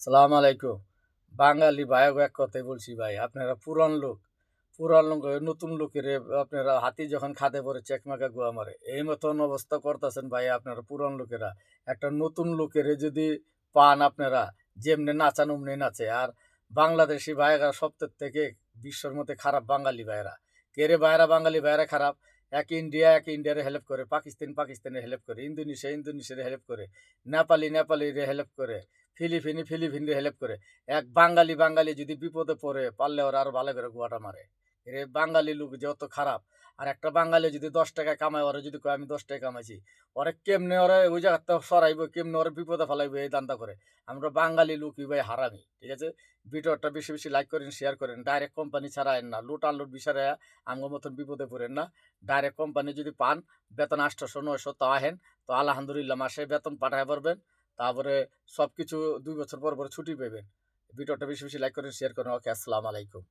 সালাম আলাইকুম। বাঙালি ভাইগো এক কথায় বলছি ভাই, আপনারা পুরান লোক নতুন লোকেরে আপনারা হাতি যখন খাদে পড়ে চেকমাকা গুয়া মারে। এই মতন অবস্থা করতাছেন ভাই আপনারা পুরান লোকেরা। একটা নতুন লোকেরে যদি পান আপনারা, যেমনে নাচান অমনি নাচে। আর বাংলাদেশী ভাইয়েরা সবথেকে থেকে বিশ্বর মধ্যে খারাপ বাঙালি ভাইয়েরা। কেরে ভাইয়েরা বাঙালি ভাইয়েরা খারাপ? এক ইন্ডিয়ারে হেল্প করে, পাকিস্তানের হেল্প করে, ইন্দোনেশিয়ার হেল্প করে, নেপালিরে হেল্প করে। ফিলিপিনে হেল্প করে। এক বাঙালি যদি বিপদে পড়ে পারলে ওরা আরো ভালো করে গুয়াটা মারে। এরে বাঙালি লোক যত খারাপ। আর একটা বাঙালি যদি 10 টাকা কামায়, ওরা যদি কয় আমি 10 টাকা কামাইছি, ওরা কেমনে ওরা ওই জায়গাতে সরাইবো, কেমনে ওরা বিপদে ফেলাইবো, এই দান্দা করে। আমরা বাঙালি লোকই ভাই হারামি, ঠিক আছে? ভিডিওটা বেশি বেশি লাইক করেন, শেয়ার করেন। ডাইরেক্ট কোম্পানি ছাড়া আইন না, লুট আনলুট বিষয়ে আমার মতন বিপদে পড়েন না। ডাইরেক্ট কোম্পানি যদি পান, বেতন 800 900 তো আহেন, তো আলহামদুলিল্লাহ মাসে বেতন পাঠায় পারবেন। তারপরে সবকিছু 2 বছর পর ছুটি পাবেন। ভিডিওটা বেশি বেশি লাইক করেন, শেয়ার করেন। ওকে, আসসালামু আলাইকুম।